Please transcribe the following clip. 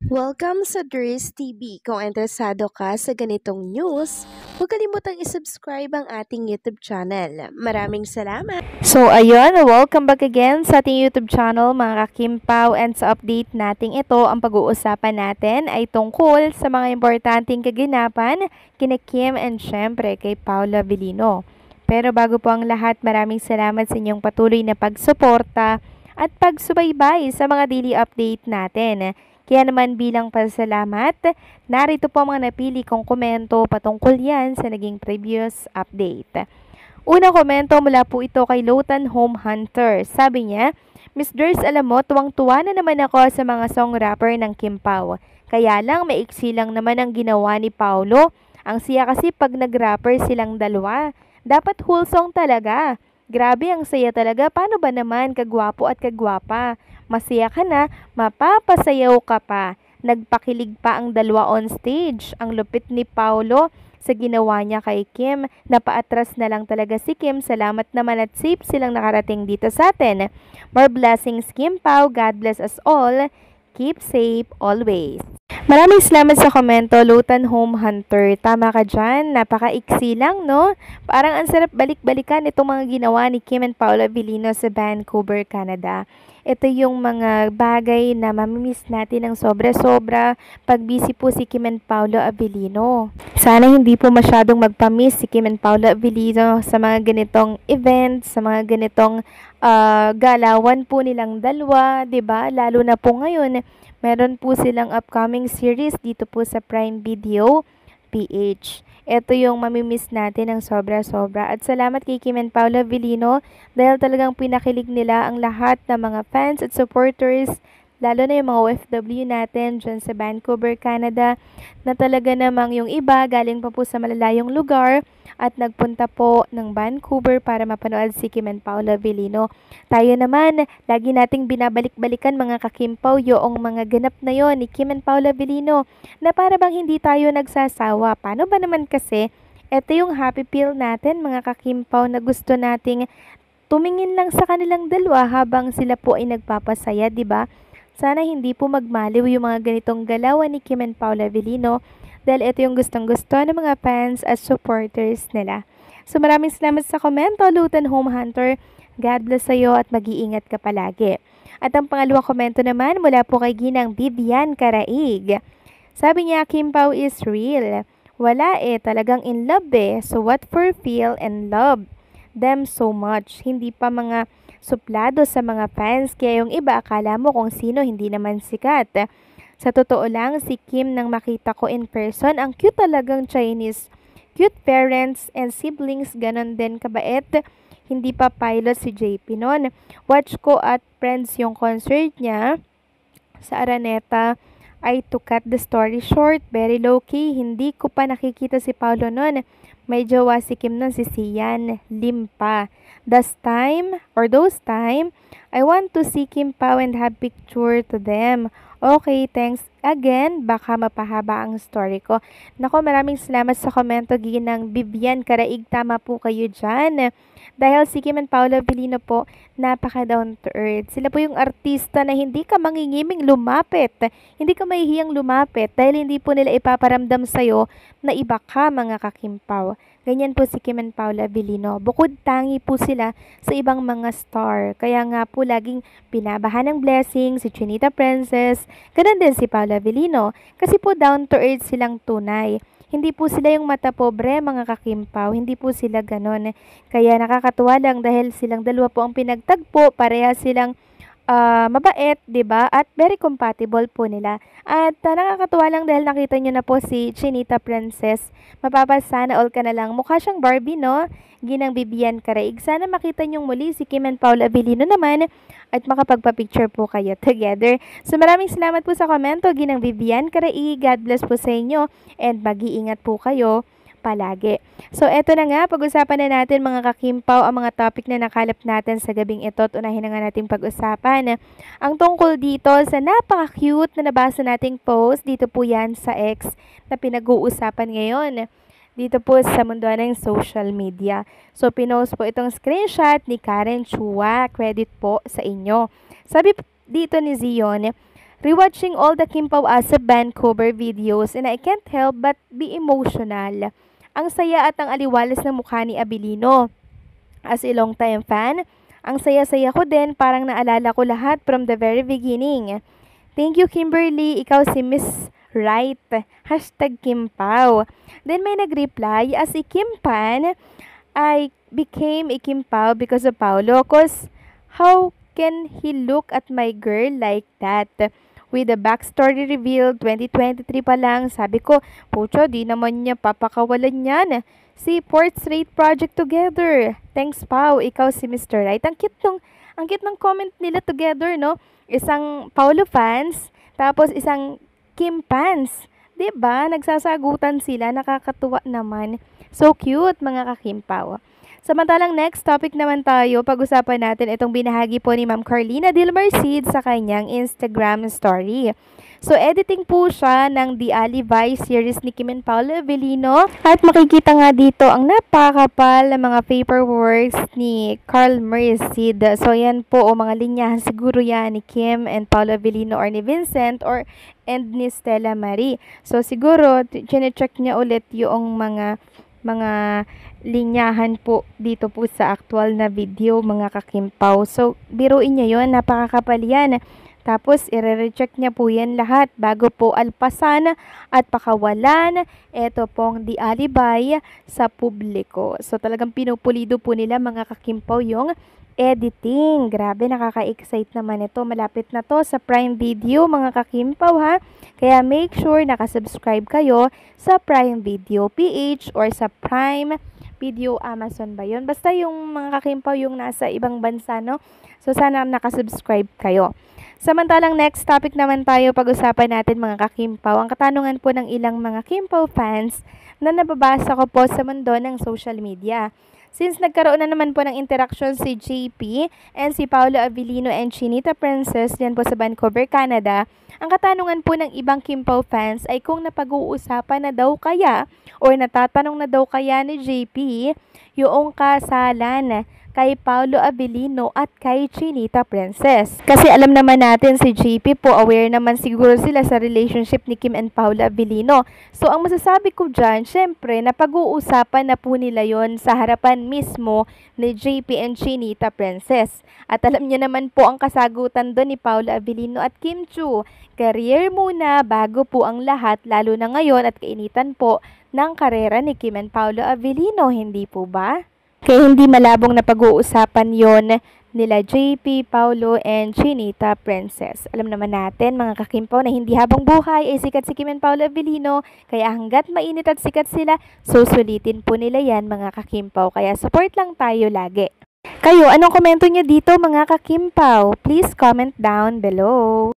Welcome sa Dries TV. Kung interesado ka sa ganitong news, huwag kalimutang isubscribe ang ating YouTube channel. Maraming salamat! So ayun, welcome back again sa ating YouTube channel mga kakimpaw, and sa update nating ito, ang pag-uusapan natin ay tungkol sa mga importanteng kaganapan kina Kim and syempre kay Paula Avellino. Pero bago po ang lahat, maraming salamat sa inyong patuloy na pagsuporta at pagsubaybay sa mga daily update natin. Kaya naman bilang pasalamat, narito po ang mga napili kong komento patungkol yan sa naging previous update. Unang komento mula po ito kay Lotan Home Hunter. Sabi niya, Miss Ders, alam mo, tuwang-tuwa na naman ako sa mga song rapper ng Kim Pao. Kaya lang, maiksi lang naman ang ginawa ni Paulo. Ang siya kasi pag nag-rapper silang dalawa. Dapat wholesome talaga. Grabe, ang saya talaga. Paano ba naman kagwapo at kagwapa? Masaya ka na, mapapasayaw ka pa. Nagpakilig pa ang dalawa on stage. Ang lupit ni Paulo sa ginawa niya kay Kim. Napaatras na lang talaga si Kim. Salamat naman at safe silang nakarating dito sa atin. More blessings, Kim Pao. God bless us all. Keep safe always. Maraming salamat sa komento, Lutan Home Hunter. Tama ka dyan. Napaka-iksi lang, no? Parang ang sarap balik-balikan itong mga ginawa ni Kim and Paula Avellino sa Vancouver, Canada. Ito yung mga bagay na mamimiss natin ng sobra-sobra pag busy po si Kim and Paula Avellino. Sana hindi po masyadong magpamiss si Kim and Paula Avellino sa mga ganitong events, sa mga ganitong galawan po nilang dalawa, 'di ba? Lalo na po ngayon, meron po silang upcoming series dito po sa Prime Video PH. Ito yung mamimiss natin ng sobra-sobra. At salamat kay Kim and Paula Avellino dahil talagang pinakilig nila ang lahat ng mga fans at supporters, lalo na yung mga OFW natin dyan sa Vancouver, Canada, na talaga namang yung iba galing pa po sa malalayong lugar at nagpunta po ng Vancouver para mapanood si Kim and Paula Avellino. Tayo naman, lagi nating binabalik-balikan mga kakimpaw yung mga ganap na yon ni Kim and Paula Avellino na para bang hindi tayo nagsasawa. Paano ba naman kasi? Ito yung happy pill natin mga kakimpaw na gusto nating tumingin lang sa kanilang dalawa habang sila po ay nagpapasaya, di ba? Sana hindi po magmaliw yung mga ganitong galawan ni Kim and Paula Avellino dahil ito yung gustong-gusto ng mga fans at supporters nila. So maraming salamat sa komento, Lutan Home Hunter. God bless sa'yo at mag-iingat ka palagi. At ang pangalawang komento naman mula po kay Ginang Vivian Caraig. Sabi niya, Kim Pao is real. Wala talagang in love So what for feel and love them so much. Hindi pa mga suplado sa mga fans, kaya yung iba akala mo kung sino, hindi naman sikat. Sa totoo lang, si Kim nang makita ko in person, ang cute talagang Chinese. Cute parents and siblings, ganon din kabait. Hindi pa pilot si JP noon. Watch ko at friends yung concert niya sa Araneta. Ay, to cut the story short, very low-key. Hindi ko pa nakikita si Paolo noon. May jowa si Kim nun, si Sian Lim pa. Those time, I want to see Kim Pao and have picture to them. Okay, thanks again. Baka mapahaba ang story ko. Nako, maraming salamat sa komento, Ginang Vivian Caraig. Tama po kayo dyan. Dahil si Kim and Paula Avellino po, napaka down to earth. Sila po yung artista na hindi ka mangingiming lumapit. Hindi ka mahihiyang lumapit dahil hindi po nila ipaparamdam sa'yo na iba ka, mga kakimpaw. Ganyan po si Kim and Paula Avellino. Bukod tangi po sila sa ibang mga star. Kaya nga po laging pinabahan ng blessing si Chinita Princess. Ganun din si Paula Avellino. Kasi po down to earth silang tunay. Hindi po sila yung mata pobre, mga kakimpaw. Hindi po sila ganon. Kaya nakakatuwa lang dahil silang dalawa po ang pinagtagpo. Pareha silang mabait, 'di ba? At very compatible po nila. At nakakatuwa lang dahil nakita niyo na po si Chinita Princess. Mapapasana all ka na lang. Mukha siyang Barbie, no? Ginang Vivian Caraig. Sana makita niyo muli si Kim and Paul Avellino naman at makapagpa-picture po kayo together. So maraming salamat po sa komento, Ginang Vivian Caraig. God bless po sa inyo and mag-iingat po kayo palagi. So, eto na nga, pag-usapan na natin mga kakimpaw ang mga topic na nakalap natin sa gabing ito at unahin na nga natin pag-usapan. Ang tungkol dito sa napaka-cute na nabasa nating post, dito po yan sa X na pinag-uusapan ngayon. Dito po sa mundo ng social media. So, pinost po itong screenshot ni Karen Chua. Credit po sa inyo. Sabi dito ni Zion, rewatching all the Kim Pao Asa Vancouver videos and I can't help but be emotional. Ang saya at ang aliwalas ng mukha ni Abilino. As a long time fan, ang saya-saya ko din, parang naalala ko lahat from the very beginning. Thank you, Kimberly. Ikaw si Miss Right. Hashtag Kim Pao. Then may nag-reply, as a Kim fan, I became a Kim Pao because of Paolo. Cause how can he look at my girl like that? With the backstory revealed, 2023 pa lang, sabi ko, pucho, di naman niya papakawalan yan. Si Portrait Project together. Thanks, Pao. Ikaw si Mr. Right. Ang cute ng comment nila together, no? Isang Paolo fans, tapos isang Kim fans. 'Di ba? Nagsasagutan sila, nakakatuwa naman. So cute, mga ka-Kim Pao. Samantalang next topic naman tayo, pag-usapan natin itong binahagi po ni Ma'am Carlina Dilmercid sa kanyang Instagram story. So, editing po siya ng The Alibi series ni Kim and Paolo Avellino. At makikita nga dito ang napakapal na mga paperworks ni Carl Merced. So, yan po o mga linyahan siguro yan ni Kim and Paolo Avellino or ni Vincent and ni Stella Marie. So, siguro, chinecheck niya ulit yung mga linyahan po dito po sa actual na video, mga ka-Kim Pao. So, biruin niya yun, napakakapal yan. Tapos, i-recheck niya po yan lahat bago po alpasan at pakawalan ito pong The Alibi sa publiko. So, talagang pinupulido po nila, mga ka-Kim Pao, yung editing. Grabe, nakaka-excite naman ito. Malapit na to sa Prime Video, mga ka-Kim Pao, ha? Kaya make sure nakasubscribe kayo sa Prime Video PH or sa Prime Video Amazon ba yun? Basta yung mga ka-Kim Pao yung nasa ibang bansa, no? So, sana nakasubscribe kayo. Samantalang next topic naman tayo, pag-usapan natin, mga ka-Kim Pao, ang katanungan po ng ilang mga Kim Pao fans na nababasa ko po sa mundo ng social media. Since nagkaroon na naman po ng interaction si JP and si Paolo Avellino and Chinita Princess yan po sa Vancouver, Canada, ang katanungan po ng ibang Kim Pao fans ay kung napag-uusapan na daw kaya o natatanong na daw kaya ni JP yung kasalan kay Paolo Avellino at kay Chinita Princess. Kasi alam naman natin si JP po, aware naman siguro sila sa relationship ni Kim and Paolo Avellino. So, ang masasabi ko dyan, syempre, napag-uusapan na po nila yon sa harapan mismo ni JP and Chinita Princess. At alam niyo naman po ang kasagutan doon ni Paolo Avellino at Kim Chu. Career muna bago po ang lahat, lalo na ngayon at kainitan po ng karera ni Kim and Paolo Avellino, hindi po ba? Kaya hindi malabong na pag-uusapan yon nila JP, Paolo, and Chinita Princess. Alam naman natin, mga ka-Kim Pao, na hindi habang buhay ay sikat si Kim and Paolo Avellino. Kaya hanggat mainit at sikat sila, susulitin po nila yan, mga ka-Kim Pao. Kaya support lang tayo lagi. Kayo, anong komento niyo dito, mga ka-Kim Pao? Please comment down below.